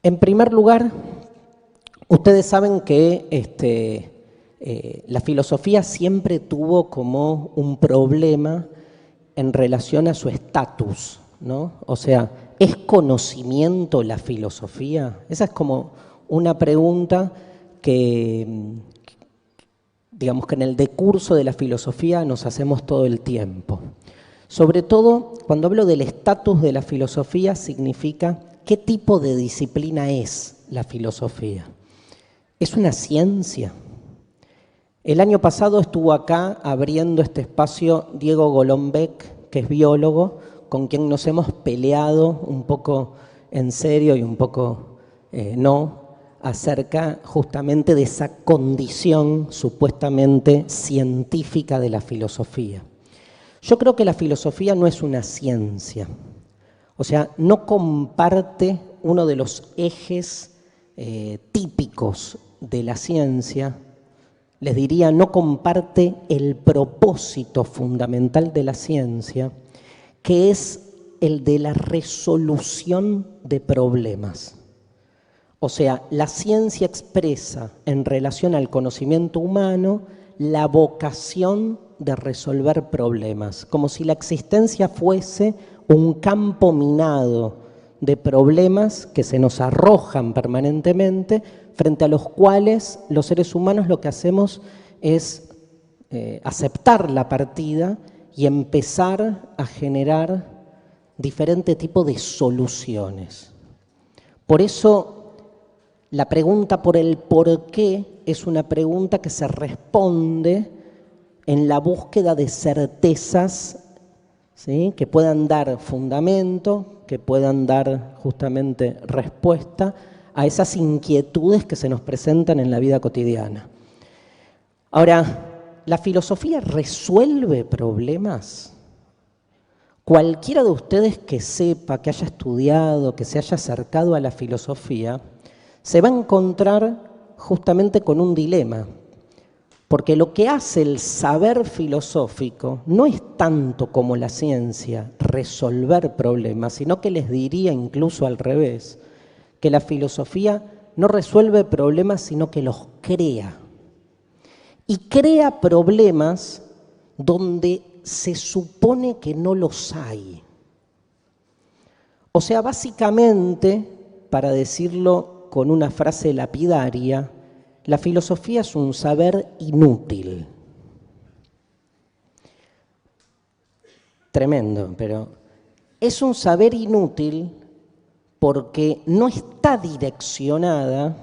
En primer lugar, ustedes saben que la filosofía siempre tuvo como un problema en relación a su estatus, ¿no? O sea, ¿es conocimiento la filosofía? Esa es como una pregunta que, digamos que en el decurso de la filosofía nos hacemos todo el tiempo. Sobre todo, cuando hablo del estatus de la filosofía, significa qué tipo de disciplina es la filosofía. ¿Es una ciencia? El año pasado estuvo acá abriendo este espacio Diego Golombek, que es biólogo, con quien nos hemos peleado un poco en serio y un poco no, acerca justamente de esa condición supuestamente científica de la filosofía. Yo creo que la filosofía no es una ciencia, o sea, no comparte uno de los ejes típicos de la ciencia. Les diría, no comparte el propósito fundamental de la ciencia, que es el de la resolución de problemas. O sea, la ciencia expresa en relación al conocimiento humano la vocación de resolver problemas, como si la existencia fuese un campo minado de problemas que se nos arrojan permanentemente, frente a los cuales los seres humanos lo que hacemos es aceptar la partida y empezar a generar diferente tipo de soluciones. Por eso la pregunta por el por qué es una pregunta que se responde en la búsqueda de certezas, ¿sí?, que puedan dar fundamento, que puedan dar justamente respuesta a esas inquietudes que se nos presentan en la vida cotidiana. Ahora, ¿la filosofía resuelve problemas? Cualquiera de ustedes que sepa, que haya estudiado, que se haya acercado a la filosofía, se va a encontrar justamente con un dilema, porque lo que hace el saber filosófico no es tanto como la ciencia resolver problemas, sino que les diría incluso al revés, que la filosofía no resuelve problemas, sino que los crea. Y crea problemas donde se supone que no los hay. O sea, básicamente, para decirlo con una frase lapidaria, la filosofía es un saber inútil. Tremendo, pero es un saber inútil porque no está direccionada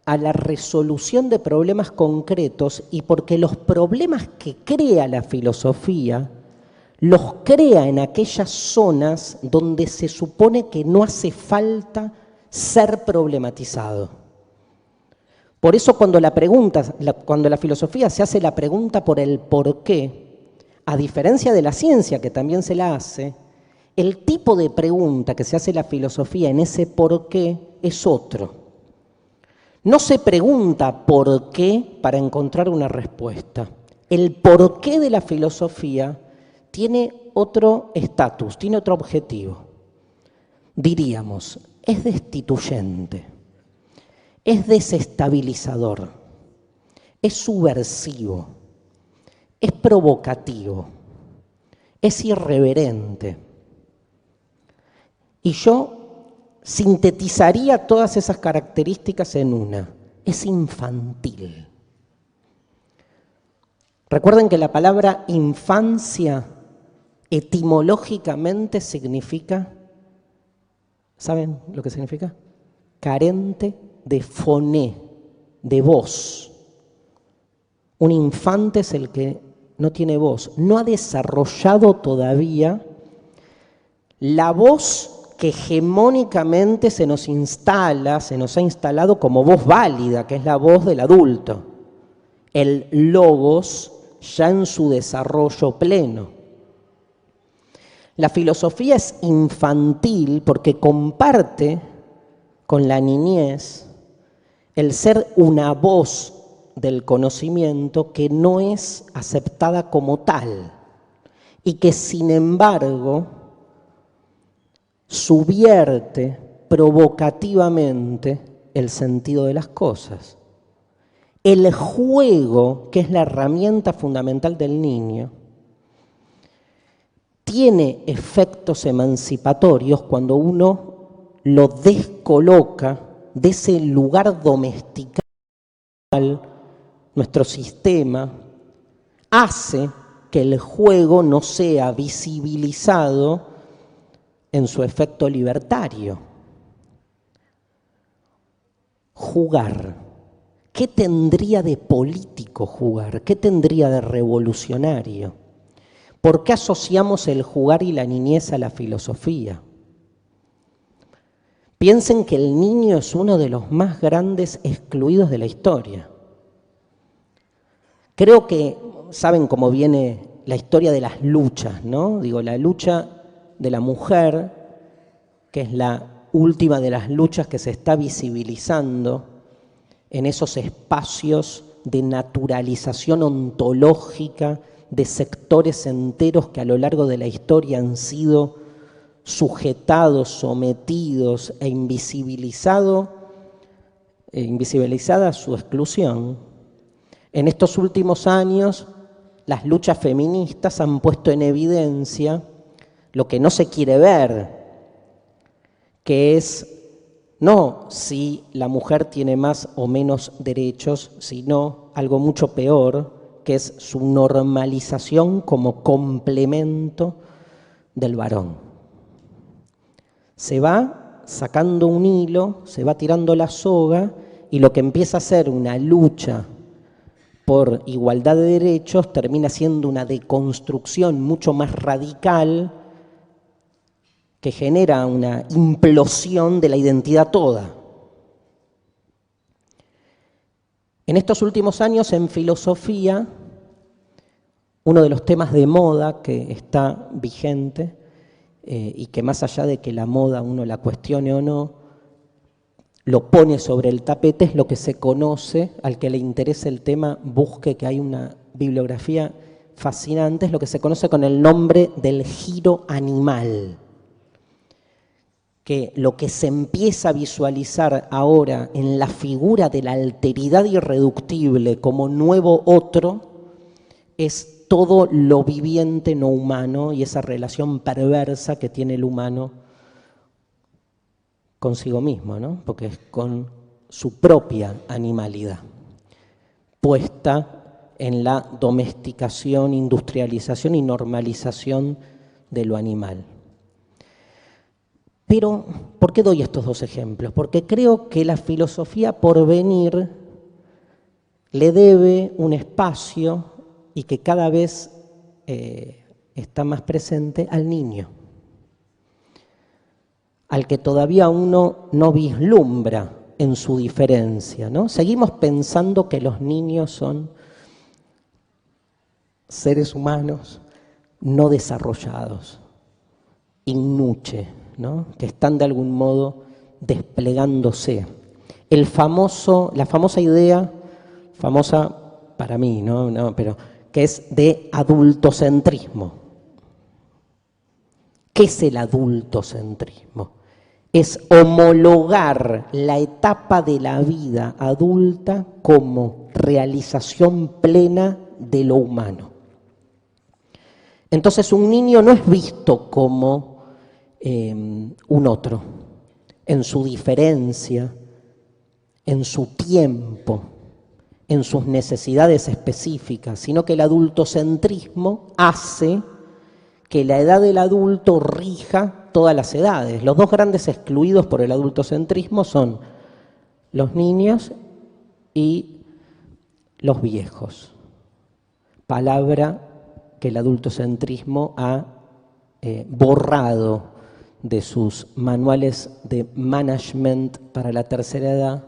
a la resolución de problemas concretos y porque los problemas que crea la filosofía los crea en aquellas zonas donde se supone que no hace falta ser problematizado. Por eso cuando la filosofía se hace la pregunta por el por qué, a diferencia de la ciencia que también se la hace, el tipo de pregunta que se hace la filosofía en ese por qué es otro. No se pregunta por qué para encontrar una respuesta. El por qué de la filosofía tiene otro estatus, tiene otro objetivo. Diríamos, es destituyente, es desestabilizador, es subversivo, es provocativo, es irreverente. Y yo sintetizaría todas esas características en una: es infantil. Recuerden que la palabra infancia etimológicamente significa, ¿saben lo que significa? Carente de foné, de voz. Un infante es el que no tiene voz, no ha desarrollado todavía la voz que hegemónicamente se nos ha instalado como voz válida, que es la voz del adulto, el logos ya en su desarrollo pleno. La filosofía es infantil porque comparte con la niñez el ser una voz del conocimiento que no es aceptada como tal y que sin embargo subvierte, provocativamente el sentido de las cosas. El juego, que es la herramienta fundamental del niño, tiene efectos emancipatorios cuando uno lo descoloca de ese lugar domestical. Nuestro sistema hace que el juego no sea visibilizado en su efecto libertario. Jugar. ¿Qué tendría de político jugar? ¿Qué tendría de revolucionario? ¿Por qué asociamos el jugar y la niñez a la filosofía? Piensen que el niño es uno de los más grandes excluidos de la historia. Creo que saben cómo viene la historia de las luchas, ¿no? Digo, la lucha de la mujer, que es la última de las luchas que se está visibilizando en esos espacios de naturalización ontológica de sectores enteros que a lo largo de la historia han sido sujetados, sometidos e invisibilizada su exclusión. En estos últimos años, las luchas feministas han puesto en evidencia lo que no se quiere ver, que es no si la mujer tiene más o menos derechos, sino algo mucho peor, que es su normalización como complemento del varón. Se va sacando un hilo, se va tirando la soga, y lo que empieza a ser una lucha por igualdad de derechos termina siendo una deconstrucción mucho más radical que genera una implosión de la identidad toda. En estos últimos años, en filosofía, uno de los temas de moda que está vigente y que más allá de que la moda uno la cuestione o no, lo pone sobre el tapete, es lo que se conoce, al que le interese el tema, busque, que hay una bibliografía fascinante, es lo que se conoce con el nombre del giro animal. Que lo que se empieza a visualizar ahora en la figura de la alteridad irreductible como nuevo otro es todo lo viviente no humano y esa relación perversa que tiene el humano consigo mismo, ¿no? Porque es con su propia animalidad, puesta en la domesticación, industrialización y normalización de lo animal. Pero, ¿por qué doy estos dos ejemplos? Porque creo que la filosofía por venir le debe un espacio y que cada vez está más presente al niño, al que todavía uno no vislumbra en su diferencia, ¿no? Seguimos pensando que los niños son seres humanos no desarrollados, innuche, ¿no? Que están de algún modo desplegándose. La famosa idea, famosa para mí, ¿no? Pero que es de adultocentrismo. ¿Qué es el adultocentrismo? Es homologar la etapa de la vida adulta como realización plena de lo humano. Entonces un niño no es visto como un otro, en su diferencia, en su tiempo, en sus necesidades específicas, sino que el adultocentrismo hace que la edad del adulto rija todas las edades. Los dos grandes excluidos por el adultocentrismo son los niños y los viejos. Palabra que el adultocentrismo ha borrado de sus manuales de management para la tercera edad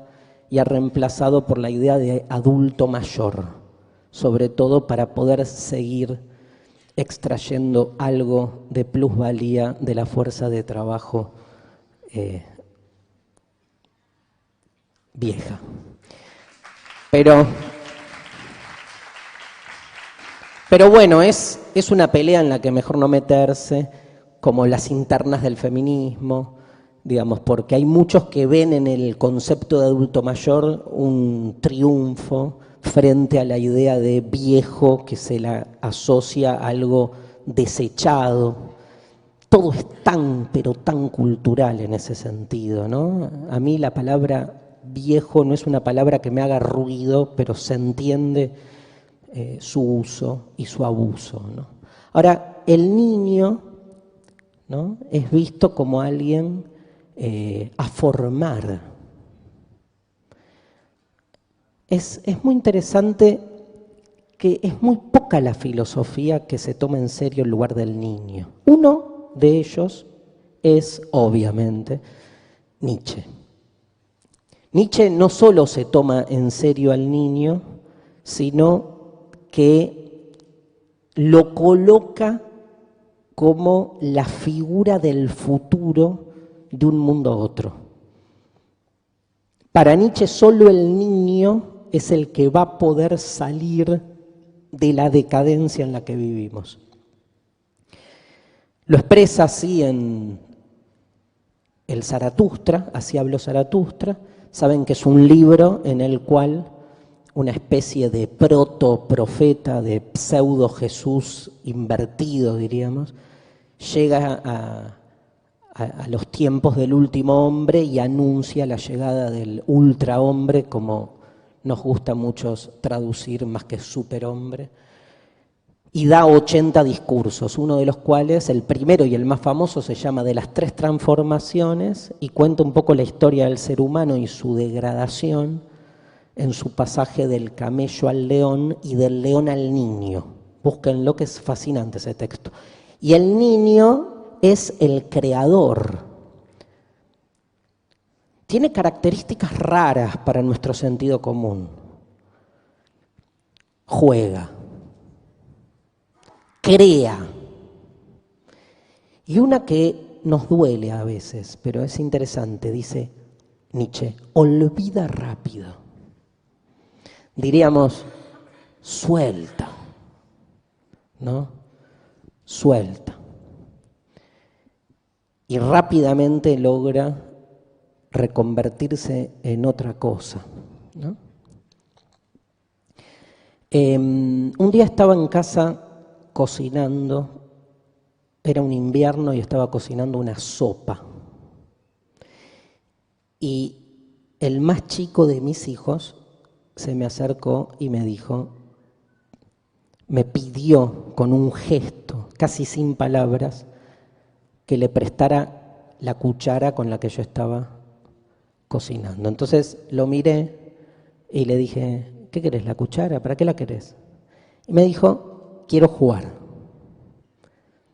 y ha reemplazado por la idea de adulto mayor, sobre todo para poder seguir extrayendo algo de plusvalía de la fuerza de trabajo vieja. Pero bueno, es una pelea en la que mejor no meterse, como las internas del feminismo, digamos, porque hay muchos que ven en el concepto de adulto mayor un triunfo frente a la idea de viejo que se la asocia a algo desechado. Todo es tan, pero tan cultural en ese sentido, ¿no? A mí la palabra viejo no es una palabra que me haga ruido, pero se entiende su uso y su abuso, ¿no? Ahora, el niño, ¿no?, es visto como alguien a formar. Es muy interesante que es muy poca la filosofía que se toma en serio el lugar del niño. Uno de ellos es, obviamente, Nietzsche. Nietzsche no solo se toma en serio al niño, sino que lo coloca como la figura del futuro de un mundo a otro. Para Nietzsche solo el niño es el que va a poder salir de la decadencia en la que vivimos. Lo expresa así en el Zaratustra, así habló Zaratustra. Saben que es un libro en el cual una especie de proto-profeta, de pseudo-Jesús invertido, diríamos, llega a los tiempos del último hombre y anuncia la llegada del ultrahombre, como nos gusta a muchos traducir más que superhombre, y da 80 discursos, uno de los cuales, el primero y el más famoso, se llama De las tres transformaciones y cuenta un poco la historia del ser humano y su degradación en su pasaje del camello al león y del león al niño. Búsquenlo, que es fascinante ese texto. Y el niño es el creador. Tiene características raras para nuestro sentido común. Juega, crea. Y una que nos duele a veces, pero es interesante, dice Nietzsche, olvida rápido. Diríamos, suelta, ¿no? Suelta. Y rápidamente logra reconvertirse en otra cosa, ¿no? Un día estaba en casa cocinando, era un invierno y estaba cocinando una sopa. Y el más chico de mis hijos se me acercó y me dijo, me pidió con un gesto, casi sin palabras, que le prestara la cuchara con la que yo estaba cocinando. Entonces lo miré y le dije, ¿qué querés, la cuchara? ¿Para qué la querés? Y me dijo, quiero jugar.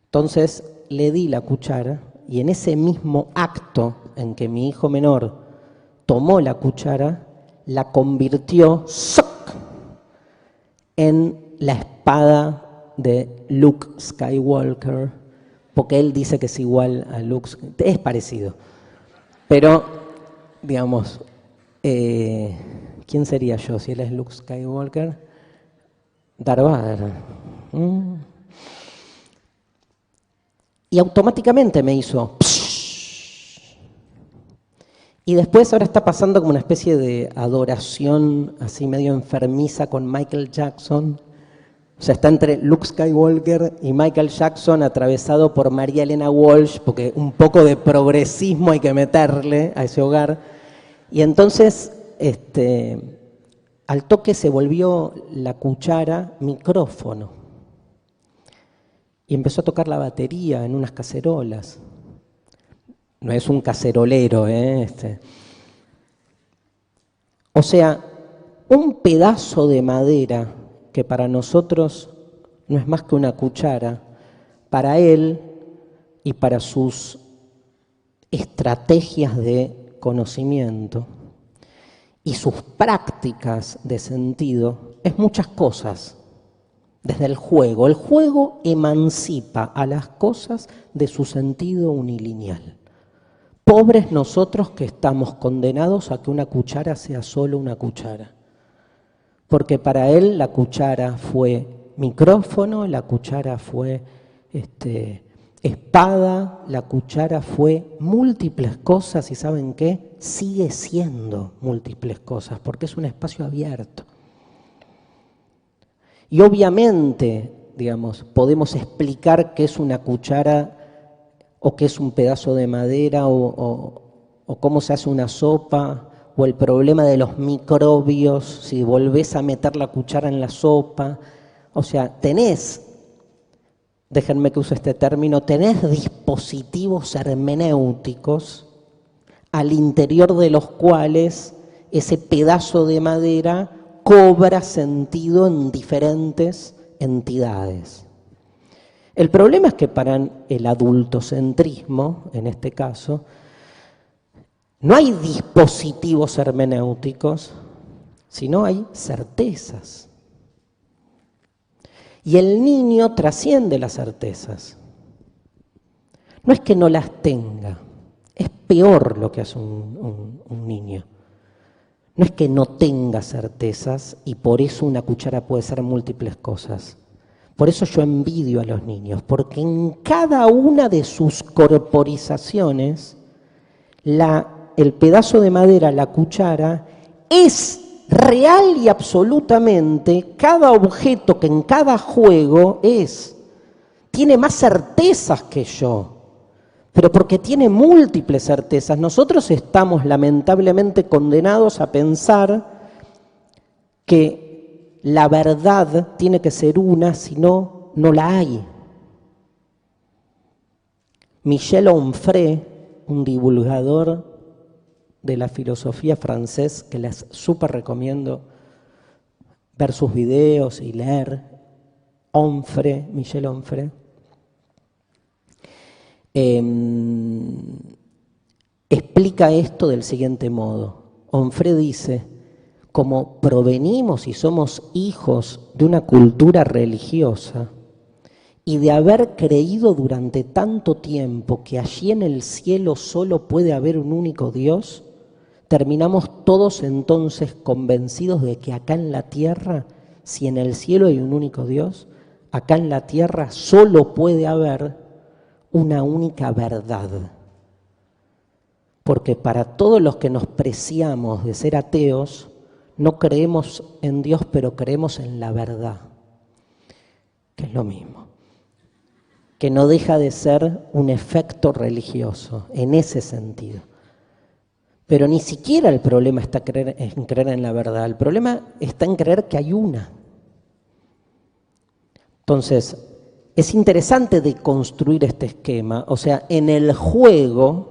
Entonces le di la cuchara y en ese mismo acto en que mi hijo menor tomó la cuchara, la convirtió en la espada de Luke Skywalker, porque él dice que es igual a Luke, es parecido. Pero, digamos, ¿quién sería yo si él es Luke Skywalker? Darth Vader. Y automáticamente me hizo... Y después ahora está pasando como una especie de adoración así medio enfermiza con Michael Jackson. O sea, está entre Luke Skywalker y Michael Jackson, atravesado por María Elena Walsh, porque un poco de progresismo hay que meterle a ese hogar. Y entonces, al toque se volvió la cuchara micrófono. Y empezó a tocar la batería en unas cacerolas. No es un cacerolero, O sea, un pedazo de madera que para nosotros no es más que una cuchara, para él y para sus estrategias de conocimiento y sus prácticas de sentido, es muchas cosas. Desde el juego emancipa a las cosas de su sentido unilineal. Pobres nosotros que estamos condenados a que una cuchara sea solo una cuchara. Porque para él la cuchara fue micrófono, la cuchara fue espada, la cuchara fue múltiples cosas y ¿saben qué? Sigue siendo múltiples cosas porque es un espacio abierto. Y obviamente, digamos, podemos explicar qué es una cuchara o qué es un pedazo de madera o cómo se hace una sopa o el problema de los microbios, si volvés a meter la cuchara en la sopa. O sea, tenés, déjenme que use este término, tenés dispositivos hermenéuticos al interior de los cuales ese pedazo de madera cobra sentido en diferentes entidades. El problema es que para el adultocentrismo, en este caso, no hay dispositivos hermenéuticos, sino hay certezas. Y el niño trasciende las certezas. No es que no las tenga, es peor lo que hace un niño. No es que no tenga certezas y por eso una cuchara puede ser múltiples cosas. Por eso yo envidio a los niños, porque en cada una de sus corporizaciones, el pedazo de madera, la cuchara, es real y absolutamente cada objeto que en cada juego tiene más certezas que yo, pero porque tiene múltiples certezas. Nosotros estamos lamentablemente condenados a pensar que la verdad tiene que ser una, si no, no la hay. Michel Onfray, un divulgador de la filosofía francés, que les súper recomiendo ver sus videos y leer, Michel Onfray, explica esto del siguiente modo. Onfray dice, como provenimos y somos hijos de una cultura religiosa y de haber creído durante tanto tiempo que allí en el cielo solo puede haber un único Dios, terminamos todos entonces convencidos de que acá en la tierra, si en el cielo hay un único Dios, acá en la tierra solo puede haber una única verdad. Porque para todos los que nos preciamos de ser ateos, no creemos en Dios, pero creemos en la verdad, que es lo mismo, que no deja de ser un efecto religioso en ese sentido. Pero ni siquiera el problema está en creer en la verdad, el problema está en creer que hay una. Entonces, es interesante deconstruir este esquema, o sea, en el juego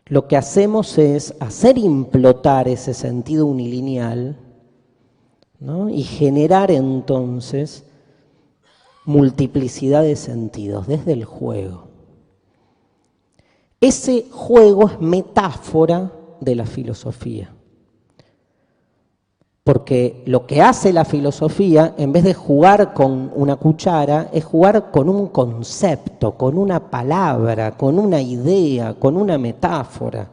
lo que hacemos es hacer implotar ese sentido unilineal, ¿no? Y generar entonces multiplicidad de sentidos desde el juego. Ese juego es metáfora de la filosofía. Porque lo que hace la filosofía, en vez de jugar con una cuchara, es jugar con un concepto, con una palabra, con una idea, con una metáfora.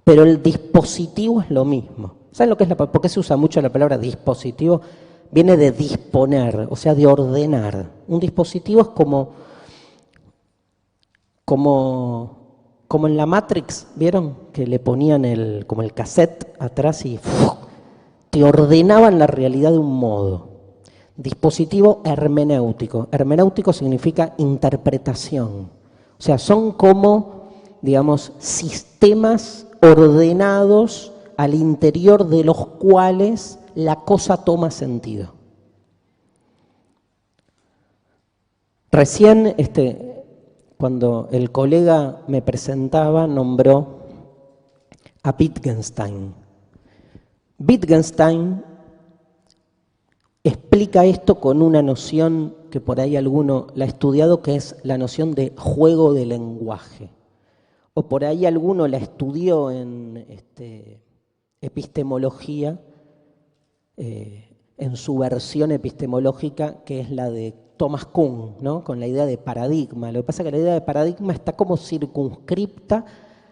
Pero el dispositivo es lo mismo. ¿Saben lo que es por qué se usa mucho la palabra dispositivo? Viene de disponer, o sea, de ordenar. Un dispositivo es como en la Matrix, ¿vieron? Que le ponían como el cassette atrás y te ordenaban la realidad de un modo. Dispositivo hermenéutico. Hermenéutico significa interpretación. O sea, son como, digamos, sistemas ordenados al interior de los cuales la cosa toma sentido. Recién, cuando el colega me presentaba, nombró a Wittgenstein. Wittgenstein explica esto con una noción que por ahí alguno la ha estudiado, que es la noción de juego de lenguaje. O por ahí alguno la estudió en epistemología, en su versión epistemológica, que es la de Thomas Kuhn, ¿no? Con la idea de paradigma. Lo que pasa es que la idea de paradigma está como circunscripta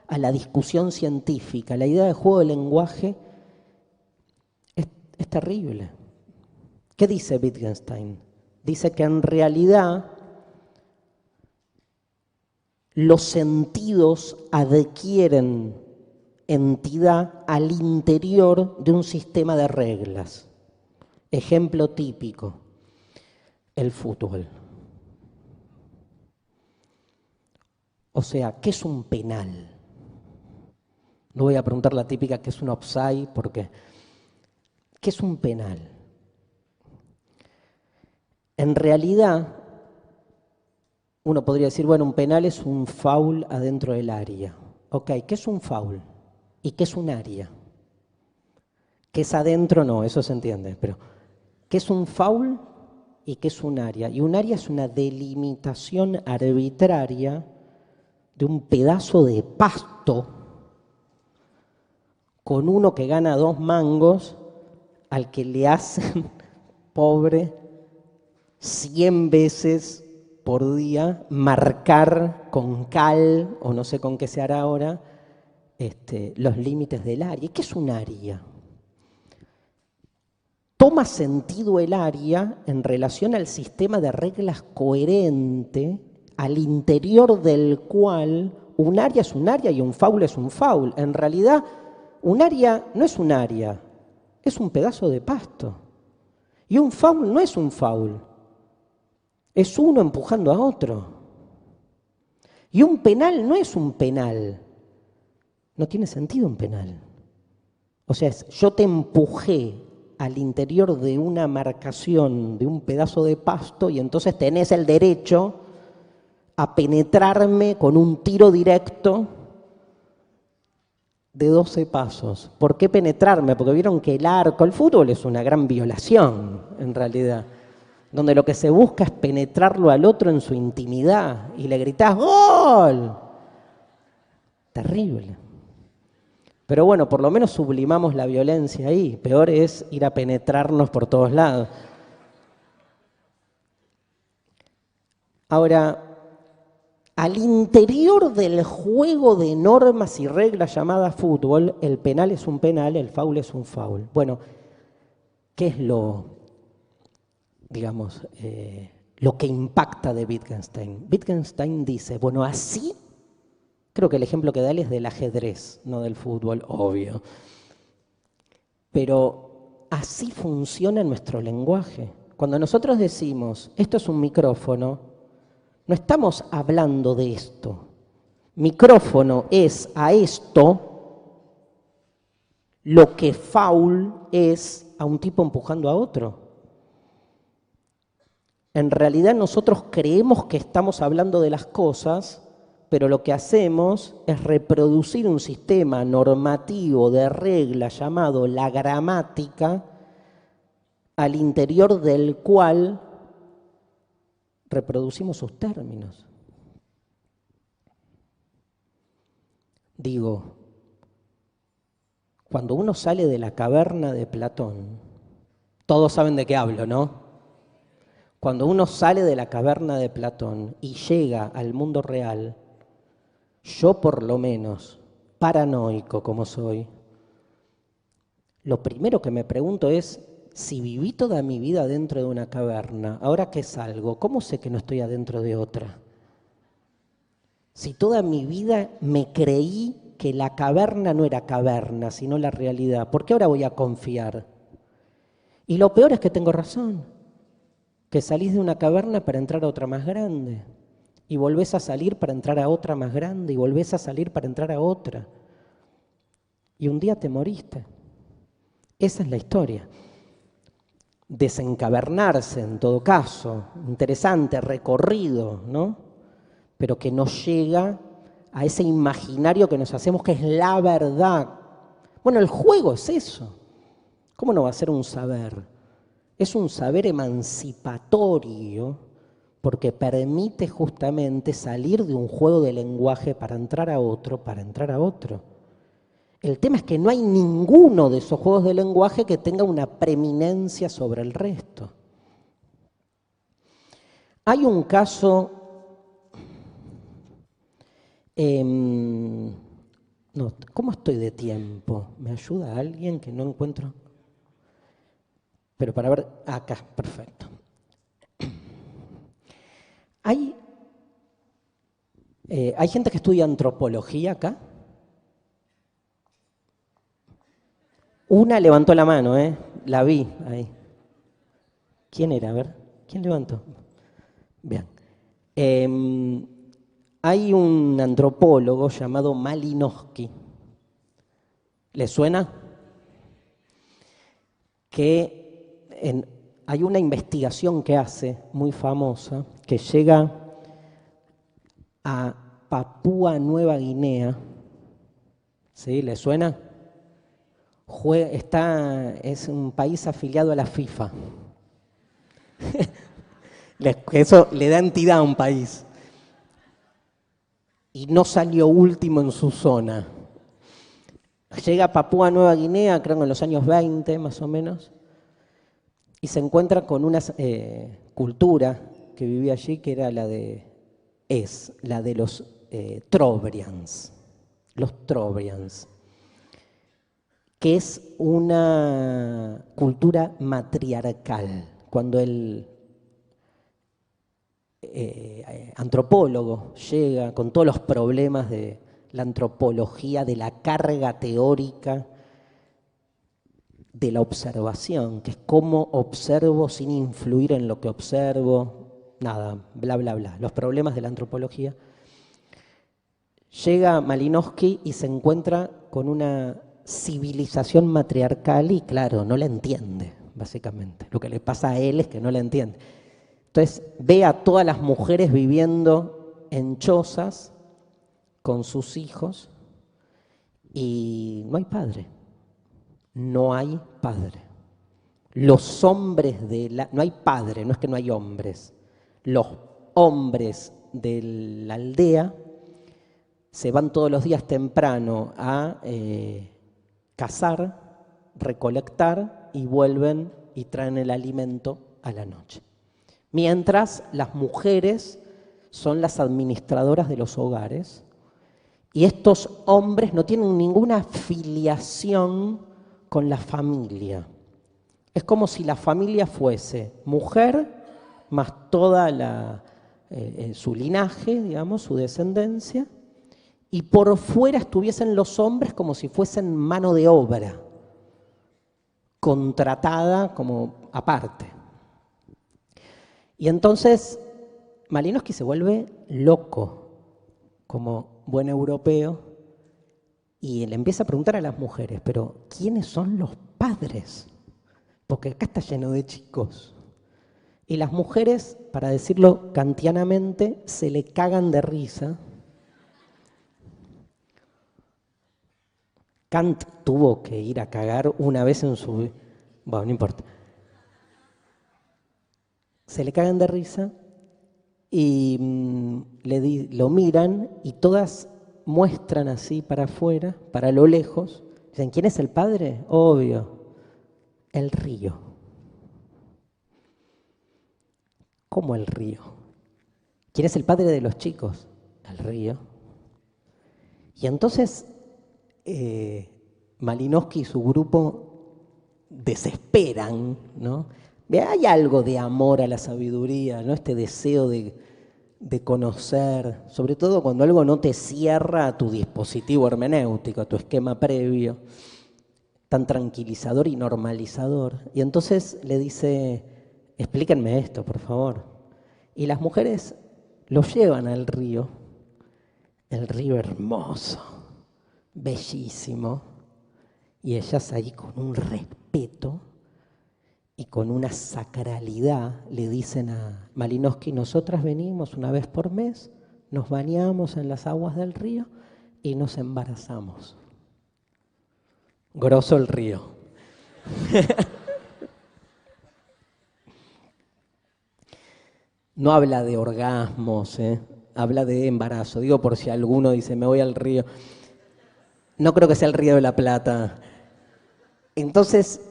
a la discusión científica. La idea de juego de lenguaje es terrible. ¿Qué dice Wittgenstein? Dice que en realidad los sentidos adquieren entidad al interior de un sistema de reglas. Ejemplo típico, el fútbol. O sea, ¿qué es un penal? No voy a preguntar la típica ¿qué es un offside? Porque ¿qué es un penal? En realidad, uno podría decir, bueno, un penal es un foul adentro del área. Ok, ¿qué es un foul? ¿Y qué es un área? ¿Qué es adentro? No, eso se entiende, pero ¿qué es un foul y qué es un área? Y un área es una delimitación arbitraria de un pedazo de pasto con uno que gana 2 mangos al que le hacen, pobre, 100 veces por día marcar con cal, o no sé con qué se hará ahora, los límites del área. ¿Qué es un área? Toma sentido el área en relación al sistema de reglas coherente al interior del cual un área es un área y un foul es un foul. En realidad, un área no es un área, es un pedazo de pasto. Y un foul no es un foul, es uno empujando a otro. Y un penal no es un penal, no tiene sentido un penal. O sea, yo te empujé al interior de una marcación, de un pedazo de pasto, y entonces tenés el derecho a penetrarme con un tiro directo de 12 pasos. ¿Por qué penetrarme? Porque vieron que el fútbol es una gran violación, en realidad, donde lo que se busca es penetrarlo al otro en su intimidad, y le gritás ¡gol! Terrible. Pero bueno, por lo menos sublimamos la violencia ahí. Peor es ir a penetrarnos por todos lados. Ahora, al interior del juego de normas y reglas llamada fútbol, el penal es un penal, el foul es un foul. Bueno, ¿qué es digamos, lo que impacta de Wittgenstein? Wittgenstein dice, bueno, así, creo que el ejemplo que da él es del ajedrez, no del fútbol, obvio. Pero así funciona nuestro lenguaje. Cuando nosotros decimos, esto es un micrófono, no estamos hablando de esto. Micrófono es a esto lo que foul es a un tipo empujando a otro. En realidad nosotros creemos que estamos hablando de las cosas, pero lo que hacemos es reproducir un sistema normativo de reglas llamado la gramática, al interior del cual reproducimos sus términos. Digo, cuando uno sale de la caverna de Platón, todos saben de qué hablo, ¿no? Cuando uno sale de la caverna de Platón y llega al mundo real, yo por lo menos, paranoico como soy, lo primero que me pregunto es, si viví toda mi vida dentro de una caverna, ahora que salgo, ¿cómo sé que no estoy adentro de otra? Si toda mi vida me creí que la caverna no era caverna, sino la realidad, ¿por qué ahora voy a confiar? Y lo peor es que tengo razón, que salís de una caverna para entrar a otra más grande, y volvés a salir para entrar a otra más grande, y volvés a salir para entrar a otra. Y un día te moriste. Esa es la historia. Desencavernarse, en todo caso, interesante recorrido, ¿no? Pero que nos llega a ese imaginario que nos hacemos que es la verdad. Bueno, el juego es eso. ¿Cómo no va a ser un saber? Es un saber emancipatorio porque permite justamente salir de un juego de lenguaje para entrar a otro, para entrar a otro. El tema es que no hay ninguno de esos juegos de lenguaje que tenga una preeminencia sobre el resto. Hay un caso, no, ¿cómo estoy de tiempo? ¿Me ayuda alguien que no encuentro? Pero para ver, acá, perfecto. Hay ¿Hay gente que estudia antropología acá? Una levantó la mano, la vi ahí. ¿Quién era? A ver, ¿quién levantó? Bien. Hay un antropólogo llamado Malinowski. ¿Le suena? Hay una investigación que hace, muy famosa, que llega a Papúa Nueva Guinea. ¿Sí? ¿Le suena? Es un país afiliado a la FIFA. Eso le da entidad a un país. Y no salió último en su zona. Llega a Papúa Nueva Guinea, creo que en los años 20 más o menos, y se encuentra con una cultura que vivía allí, que era la de los Trobrians. Los Trobrians, que es una cultura matriarcal. Cuando el antropólogo llega con todos los problemas de la antropología, de la carga teórica, de la observación, que es cómo observo sin influir en lo que observo, nada, bla, bla, bla, los problemas de la antropología. Llega Malinowski y se encuentra con una civilización matriarcal y, claro, no la entiende, básicamente. Lo que le pasa a él es que no la entiende. Entonces, ve a todas las mujeres viviendo en chozas con sus hijos y no hay padre. No hay padre. Los hombres no hay padre, no es que no hay hombres. Los hombres de la aldea se van todos los días temprano a cazar, recolectar y vuelven y traen el alimento a la noche. Mientras las mujeres son las administradoras de los hogares y estos hombres no tienen ninguna filiación con la familia. Es como si la familia fuese mujer más toda su linaje, digamos, su descendencia, y por fuera estuviesen los hombres como si fuesen mano de obra, contratada como aparte. Y entonces Malinowski se vuelve loco, como buen europeo, y le empieza a preguntar a las mujeres, pero ¿quiénes son los padres? Porque acá está lleno de chicos. Y las mujeres, para decirlo kantianamente, se le cagan de risa. Kant tuvo que ir a cagar una vez en su vida. Bueno, no importa. Se le cagan de risa y lo miran y todas muestran así para afuera, para lo lejos. Dicen, ¿quién es el padre? Obvio, el río. ¿Cómo el río? ¿Quién es el padre de los chicos? El río. Y entonces Malinowski y su grupo desesperan, ¿no? Hay algo de amor a la sabiduría, ¿no? Este deseo de conocer, sobre todo cuando algo no te cierra a tu dispositivo hermenéutico, a tu esquema previo, tan tranquilizador y normalizador. Y entonces le dice, explíquenme esto, por favor. Y las mujeres lo llevan al río, el río hermoso, bellísimo, y ellas ahí con un respeto y con una sacralidad le dicen a Malinowski, nosotras venimos una vez por mes, nos bañamos en las aguas del río y nos embarazamos. Grosso el río. No habla de orgasmos, habla de embarazo. Digo por si alguno dice, me voy al río. No creo que sea el Río de la Plata. Entonces,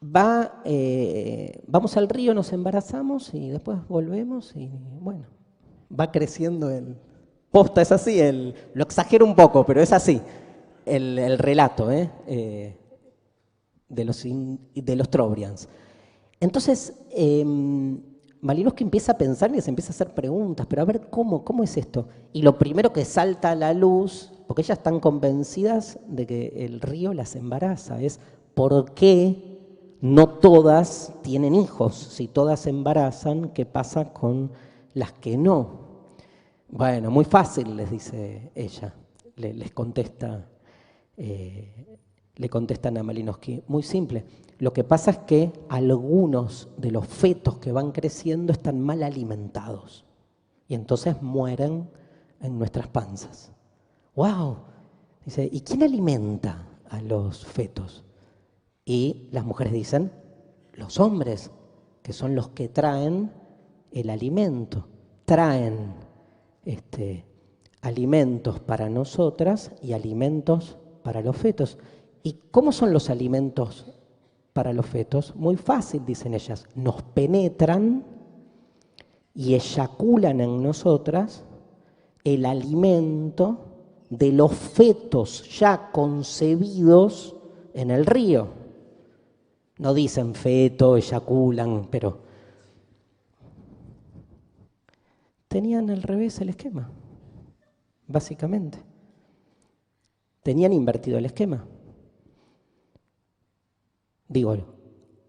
vamos al río, nos embarazamos y después volvemos y bueno, va creciendo el... Posta, es así, lo exagero un poco, pero es así, el relato de los Trobrians. Entonces, Malinowski empieza a pensar y se empieza a hacer preguntas, pero a ver, ¿cómo es esto? Y lo primero que salta a la luz, porque ellas están convencidas de que el río las embaraza, es ¿por qué no todas tienen hijos? Si todas se embarazan, ¿qué pasa con las que no? Bueno, muy fácil, les dice ella, les contesta, le contestan a Malinowski, muy simple. Lo que pasa es que algunos de los fetos que van creciendo están mal alimentados y entonces mueren en nuestras panzas. ¡Wow! Dice, ¿y quién alimenta a los fetos? Y las mujeres dicen, los hombres, que son los que traen el alimento. Traen alimentos para nosotras y alimentos para los fetos. ¿Y cómo son los alimentos para los fetos? Muy fácil, dicen ellas. Nos penetran y eyaculan en nosotras el alimento de los fetos ya concebidos en el río. No dicen feto, eyaculan, pero tenían al revés el esquema, básicamente. Tenían invertido el esquema. Digo,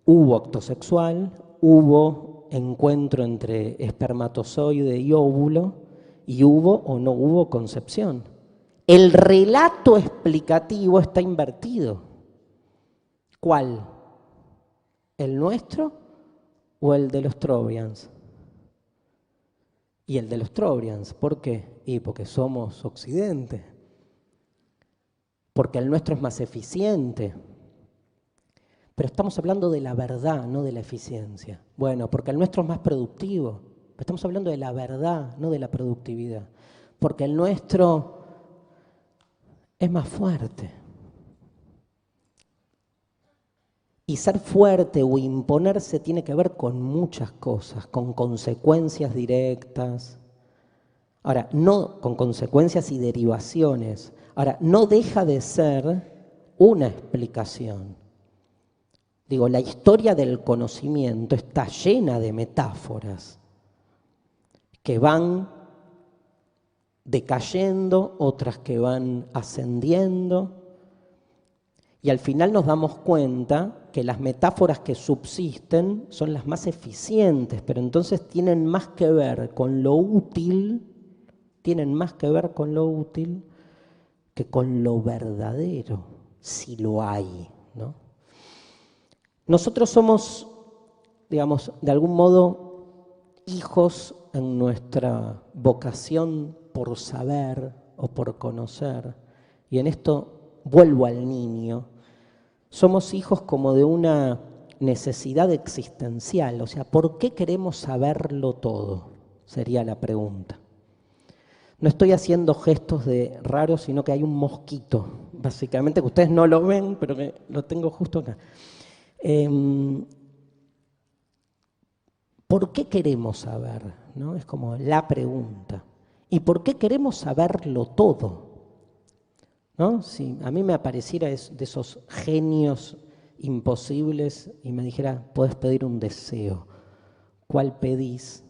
hubo acto sexual, hubo encuentro entre espermatozoide y óvulo, y hubo o no hubo concepción. El relato explicativo está invertido. ¿Cuál? ¿El nuestro o el de los Trobrians? Y el de los Trobrians, ¿por qué? Y porque somos Occidente. Porque el nuestro es más eficiente. Pero estamos hablando de la verdad, no de la eficiencia. Bueno, porque el nuestro es más productivo. Pero estamos hablando de la verdad, no de la productividad. Porque el nuestro es más fuerte. Y ser fuerte o imponerse tiene que ver con muchas cosas, con consecuencias directas. Ahora, no con consecuencias y derivaciones. Ahora, no deja de ser una explicación. Digo, la historia del conocimiento está llena de metáforas que van decayendo, otras que van ascendiendo, y al final nos damos cuenta que las metáforas que subsisten son las más eficientes, pero entonces tienen más que ver con lo útil, que con lo verdadero, si lo hay, ¿no? Nosotros somos, digamos, de algún modo, hijos en nuestra vocación por saber o por conocer, y en esto vuelvo al niño. Somos hijos como de una necesidad existencial, o sea, ¿por qué queremos saberlo todo? Sería la pregunta. No estoy haciendo gestos de raros, sino que hay un mosquito, básicamente, que ustedes no lo ven, pero que lo tengo justo acá. ¿Por qué queremos saber? ¿No? Es como la pregunta. ¿Y por qué queremos saberlo todo? ¿No? Si a mí me apareciera de esos genios imposibles y me dijera, podés pedir un deseo, ¿cuál pedís?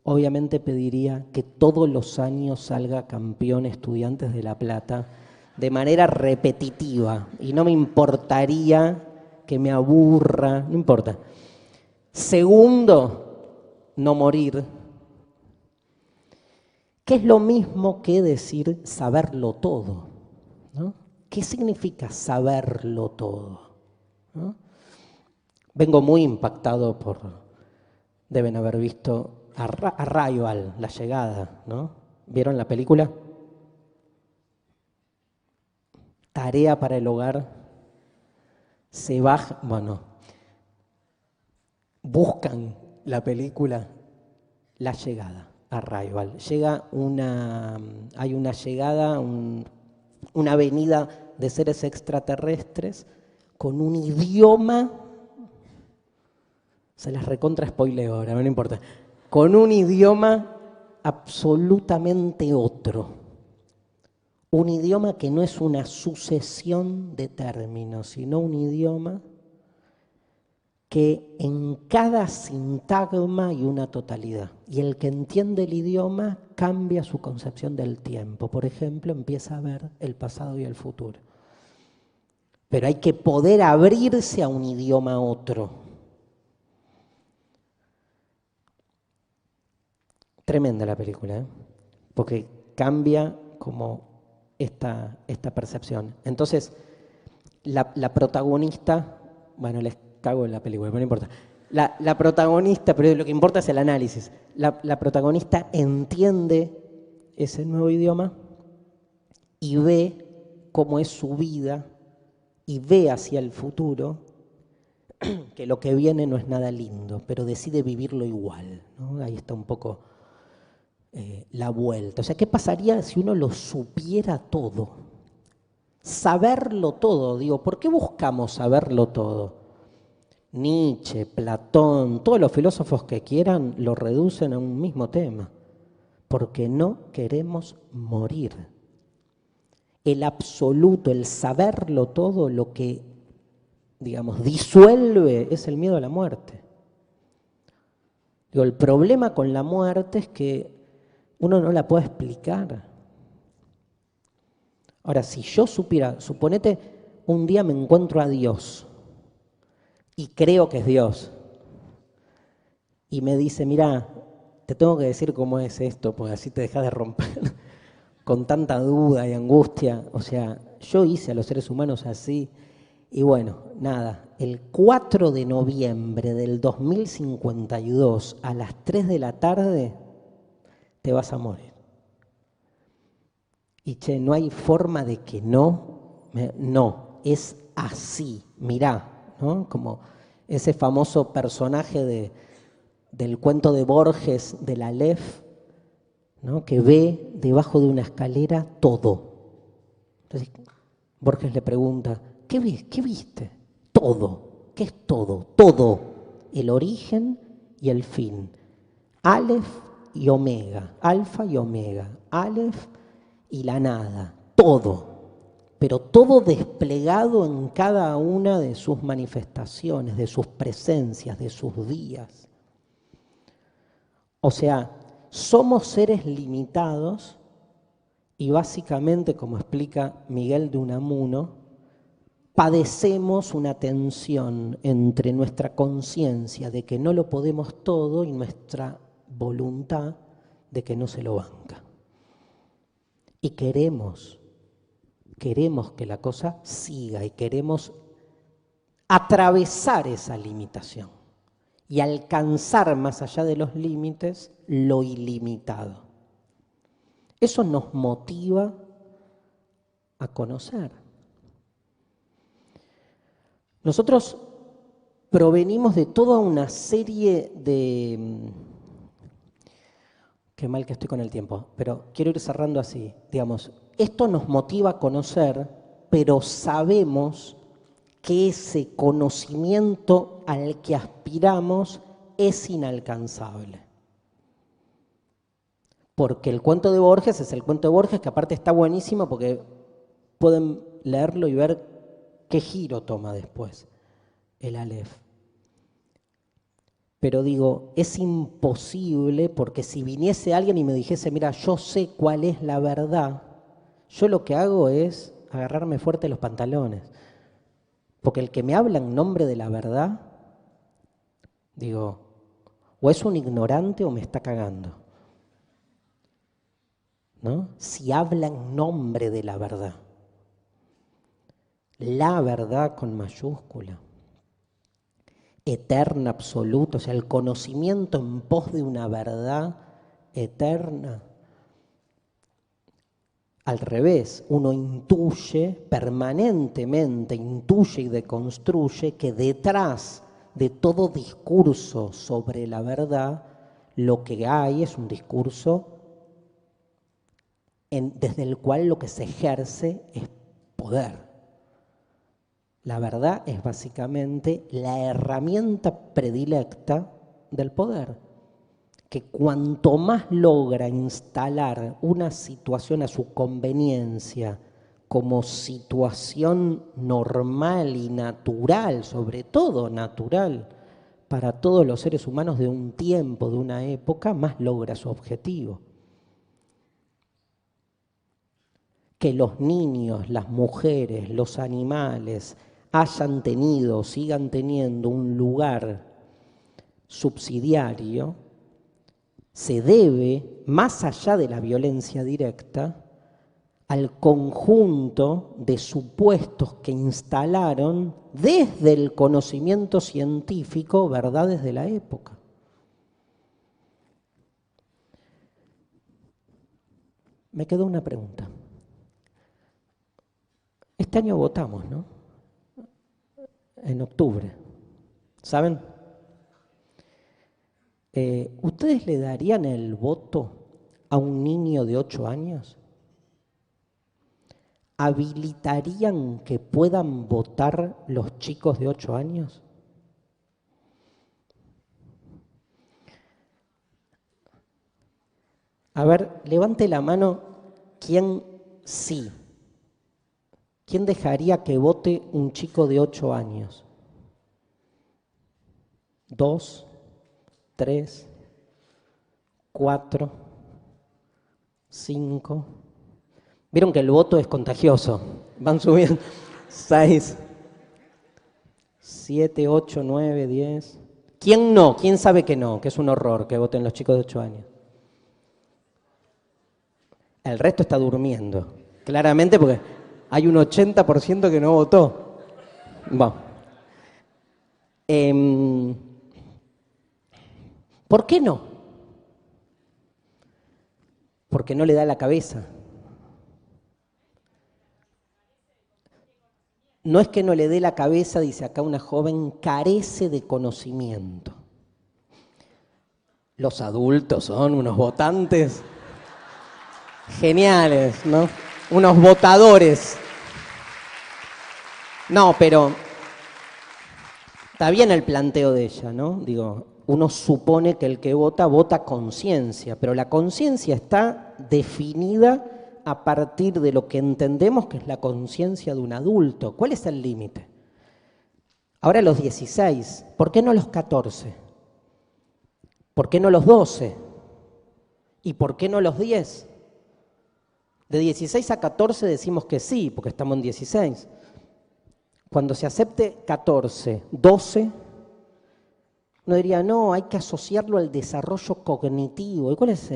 Obviamente pediría que todos los años salga campeón Estudiantes de La Plata de manera repetitiva y no me importaría que me aburra, no importa. Segundo, no morir, que es lo mismo que decir saberlo todo, ¿no? ¿Qué significa saberlo todo? ¿No? Vengo muy impactado deben haber visto Arrival, La Llegada, ¿no? ¿Vieron la película? Tarea para el hogar. Se baja, buscan la película La Llegada, Arrival. Hay una llegada, una avenida de seres extraterrestres con un idioma, se las recontra spoileo ahora, no importa, con un idioma absolutamente otro. Un idioma que no es una sucesión de términos, sino un idioma que en cada sintagma hay una totalidad. Y el que entiende el idioma cambia su concepción del tiempo. Por ejemplo, empieza a ver el pasado y el futuro. Pero hay que poder abrirse a un idioma otro. Tremenda la película, ¿eh? Porque cambia como esta percepción. Entonces, la protagonista, bueno, les cago en la película, pero no importa. La protagonista, pero lo que importa es el análisis. La protagonista entiende ese nuevo idioma y ve cómo es su vida y ve hacia el futuro que lo que viene no es nada lindo, pero decide vivirlo igual, ¿no? Ahí está un poco la vuelta. O sea, ¿qué pasaría si uno lo supiera todo? Saberlo todo, digo, ¿por qué buscamos saberlo todo? Nietzsche, Platón, todos los filósofos que quieran lo reducen a un mismo tema, porque no queremos morir. El absoluto, el saberlo todo, lo que, digamos, disuelve es el miedo a la muerte. Digo, el problema con la muerte es que uno no la puede explicar. Ahora, si yo supiera, suponete un día me encuentro a Dios y creo que es Dios y me dice, mira, te tengo que decir cómo es esto, porque así te dejas de romper con tanta duda y angustia. O sea, yo hice a los seres humanos así y bueno, nada, el 4 de noviembre del 2052 a las 3 de la tarde te vas a morir. Y che, no hay forma de que no, es así, mirá, ¿no? Como ese famoso personaje del cuento de Borges, del Aleph, ¿no? Que ve debajo de una escalera todo. Entonces Borges le pregunta, ¿qué viste? Todo. ¿Qué es todo? Todo. El origen y el fin. Aleph y omega, alfa y omega, Aleph y la nada, todo, pero todo desplegado en cada una de sus manifestaciones, de sus presencias, de sus días. O sea, somos seres limitados y básicamente, como explica Miguel de Unamuno, padecemos una tensión entre nuestra conciencia de que no lo podemos todo y nuestra voluntad de que no se lo banca. Y queremos que la cosa siga y queremos atravesar esa limitación y alcanzar más allá de los límites lo ilimitado. Eso nos motiva a conocer. Nosotros provenimos de toda una serie de... Qué mal que estoy con el tiempo, pero quiero ir cerrando así. Digamos, esto nos motiva a conocer, pero sabemos que ese conocimiento al que aspiramos es inalcanzable. Porque el cuento de Borges es el cuento de Borges, que aparte está buenísimo porque pueden leerlo y ver qué giro toma después el Aleph. Pero digo, es imposible porque si viniese alguien y me dijese, mira, yo sé cuál es la verdad, yo lo que hago es agarrarme fuerte los pantalones. Porque el que me habla en nombre de la verdad, digo, o es un ignorante o me está cagando, ¿no? Si habla en nombre de la verdad con mayúscula, eterna, absoluta, o sea, el conocimiento en pos de una verdad eterna. Al revés, uno intuye, permanentemente intuye y deconstruye que detrás de todo discurso sobre la verdad, lo que hay es un discurso desde el cual lo que se ejerce es poder. La verdad es básicamente la herramienta predilecta del poder, que cuanto más logra instalar una situación a su conveniencia como situación normal y natural, sobre todo natural, para todos los seres humanos de un tiempo, de una época, más logra su objetivo. Que los niños, las mujeres, los animales hayan tenido, sigan teniendo un lugar subsidiario, se debe, más allá de la violencia directa, al conjunto de supuestos que instalaron desde el conocimiento científico verdades de la época. Me quedó una pregunta. Este año votamos, ¿no? En octubre. ¿Saben? ¿Ustedes le darían el voto a un niño de 8 años? ¿Habilitarían que puedan votar los chicos de 8 años? A ver, levante la mano quién sí. ¿Quién dejaría que vote un chico de 8 años? 2, 3, 4, 5. Vieron que el voto es contagioso. Van subiendo. 6, 7, 8, 9, 10. ¿Quién no? ¿Quién sabe que no? Que es un horror que voten los chicos de 8 años. El resto está durmiendo. Claramente porque hay un 80% que no votó. Bueno. ¿Por qué no? Porque no le da la cabeza. No es que no le dé la cabeza, dice acá una joven, carece de conocimiento. Los adultos son unos votantes geniales, ¿no? Unos votadores. No, pero está bien el planteo de ella, ¿no? Digo, uno supone que el que vota, vota conciencia, pero la conciencia está definida a partir de lo que entendemos que es la conciencia de un adulto. ¿Cuál es el límite? Ahora los 16, ¿por qué no los 14? ¿Por qué no los 12? ¿Y por qué no los 10? De 16 a 14 decimos que sí, porque estamos en 16. Cuando se acepte 14, 12, uno diría, no, hay que asociarlo al desarrollo cognitivo. ¿Y cuál es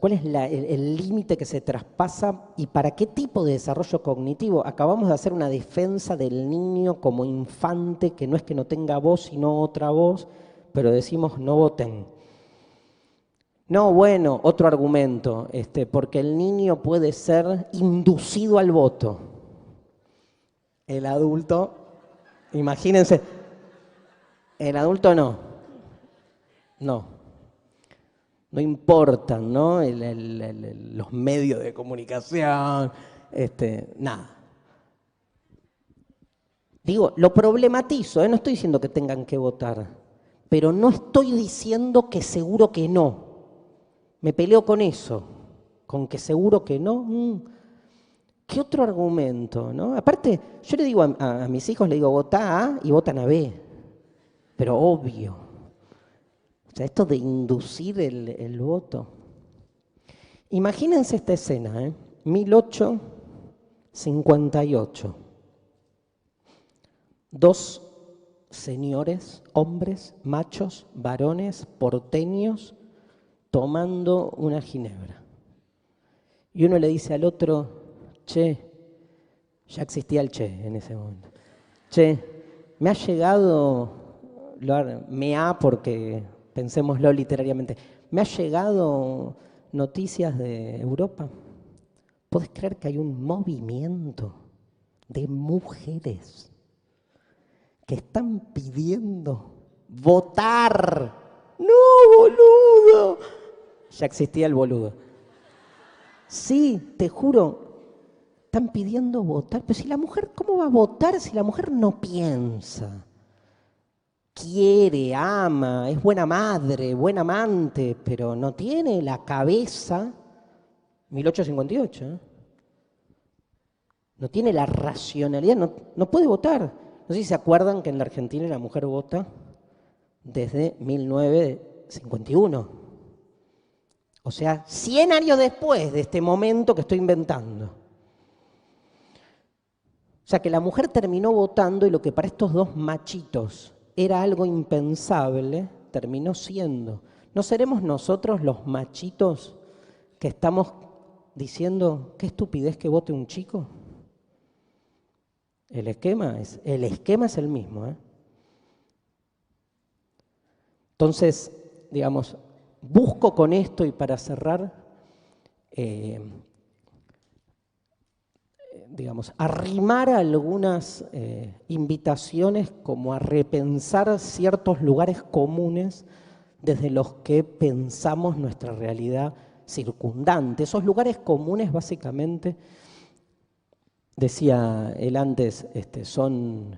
cuál es el límite que se traspasa y para qué tipo de desarrollo cognitivo? Acabamos de hacer una defensa del niño como infante, que no es que no tenga voz, sino otra voz, pero decimos no voten. No, bueno, otro argumento, porque el niño puede ser inducido al voto. El adulto, imagínense, el adulto no. No importan, ¿no? Los medios de comunicación, nada. Digo, lo problematizo, no estoy diciendo que tengan que votar, pero no estoy diciendo que seguro que no. Me peleo con eso, con que seguro que no. ¿Qué otro argumento, no? Aparte, yo le digo a mis hijos, le digo, votá A y votan a B, pero obvio. O sea, esto de inducir el voto. Imagínense esta escena, 1858. 2 señores, hombres, machos, varones, porteños, tomando una ginebra. Y uno le dice al otro, che, ya existía el che en ese momento. Che, me ha llegado, porque pensémoslo literariamente, me ha llegado noticias de Europa. ¿Podés creer que hay un movimiento de mujeres que están pidiendo votar? ¡No, boludo! Ya existía el boludo. Sí, te juro, están pidiendo votar. Pero si la mujer, ¿cómo va a votar si la mujer no piensa? Quiere, ama, es buena madre, buena amante, pero no tiene la cabeza, 1858, no tiene la racionalidad, no puede votar. No sé si se acuerdan que en la Argentina la mujer vota desde 1951. O sea, 100 años después de este momento que estoy inventando. O sea, que la mujer terminó votando y lo que para estos dos machitos era algo impensable, terminó siendo. ¿No seremos nosotros los machitos que estamos diciendo qué estupidez que vote un chico? El esquema es el mismo, ¿eh? Entonces, digamos, busco con esto y para cerrar, digamos, arrimar algunas invitaciones como a repensar ciertos lugares comunes desde los que pensamos nuestra realidad circundante. Esos lugares comunes básicamente, decía él antes, son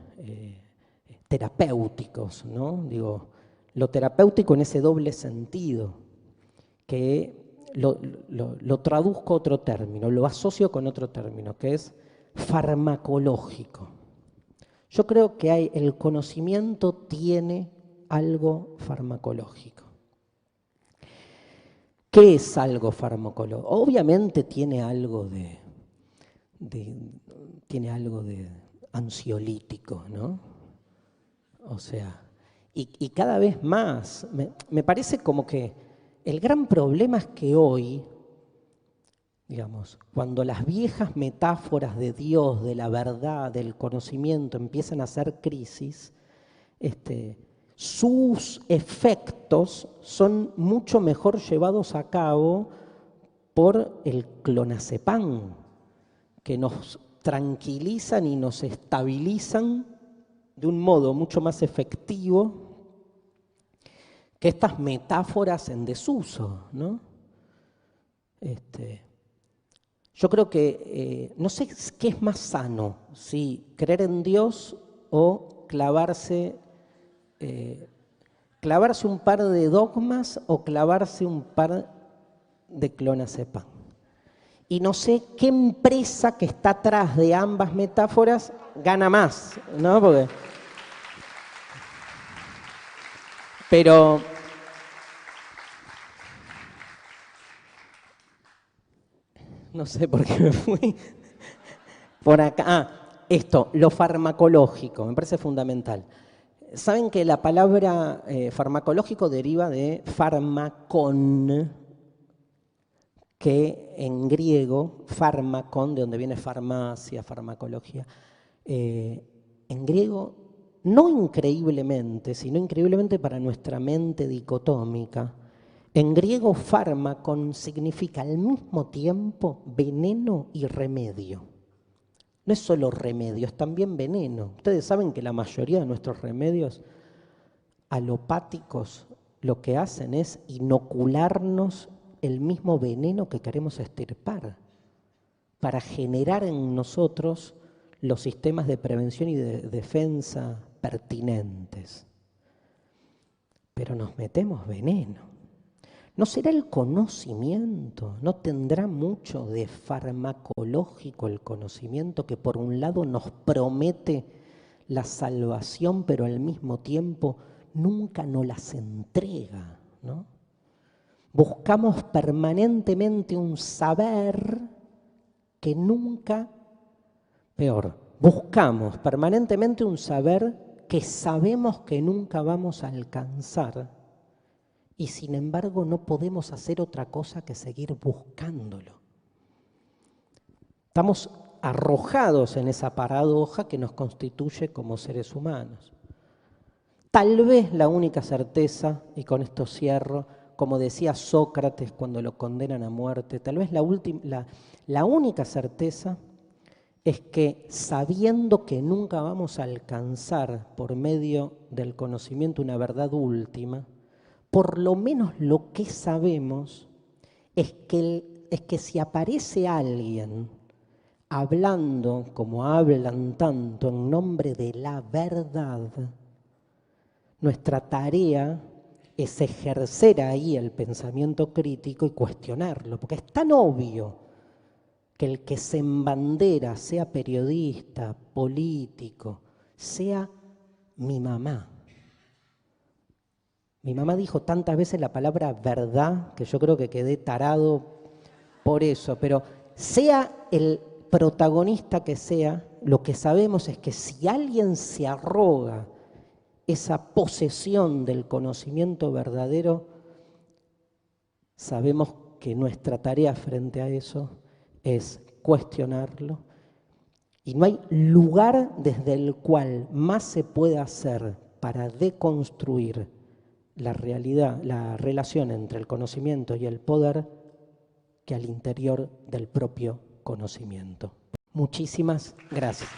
terapéuticos, ¿no? Digo, lo terapéutico en ese doble sentido, que lo traduzco a otro término, lo asocio con otro término, que es farmacológico. Yo creo que el conocimiento tiene algo farmacológico. ¿Qué es algo farmacológico? Obviamente tiene algo de ansiolítico, ¿no? O sea, y cada vez más, me parece como que el gran problema es que hoy, digamos, cuando las viejas metáforas de Dios, de la verdad, del conocimiento empiezan a hacer crisis, sus efectos son mucho mejor llevados a cabo por el clonazepam, que nos tranquilizan y nos estabilizan de un modo mucho más efectivo que estas metáforas en desuso, ¿no? Yo creo que, no sé qué es más sano, si creer en Dios o clavarse un par de dogmas o clavarse un par de clonazepam. Y no sé qué empresa que está atrás de ambas metáforas gana más, ¿no? Pero no sé por qué me fui por acá. Lo farmacológico, me parece fundamental. Saben que la palabra farmacológico deriva de farmakon, que en griego, farmakon, de donde viene farmacia, farmacología, en griego, no increíblemente, sino increíblemente para nuestra mente dicotómica, en griego fármacon significa al mismo tiempo veneno y remedio. No es solo remedio, es también veneno. Ustedes saben que la mayoría de nuestros remedios alopáticos lo que hacen es inocularnos el mismo veneno que queremos extirpar para generar en nosotros los sistemas de prevención y de defensa pertinentes. Pero nos metemos veneno. ¿No será el conocimiento? ¿No tendrá mucho de farmacológico el conocimiento que por un lado nos promete la salvación, pero al mismo tiempo nunca nos las entrega, ¿no? Buscamos permanentemente un saber que nunca, peor, buscamos permanentemente un saber que sabemos que nunca vamos a alcanzar y sin embargo no podemos hacer otra cosa que seguir buscándolo. Estamos arrojados en esa paradoja que nos constituye como seres humanos. Tal vez la única certeza, y con esto cierro, como decía Sócrates cuando lo condenan a muerte, tal vez la única certeza es que sabiendo que nunca vamos a alcanzar por medio del conocimiento una verdad última, por lo menos lo que sabemos es que si aparece alguien hablando como hablan tanto en nombre de la verdad, nuestra tarea es ejercer ahí el pensamiento crítico y cuestionarlo, porque es tan obvio que el que se embandera, sea periodista, político, sea mi mamá. Mi mamá dijo tantas veces la palabra verdad que yo creo que quedé tarado por eso, pero sea el protagonista que sea, lo que sabemos es que si alguien se arroga esa posesión del conocimiento verdadero, sabemos que nuestra tarea frente a eso es cuestionarlo. Y no hay lugar desde el cual más se pueda hacer para deconstruir la realidad, la relación entre el conocimiento y el poder, que al interior del propio conocimiento. Muchísimas gracias.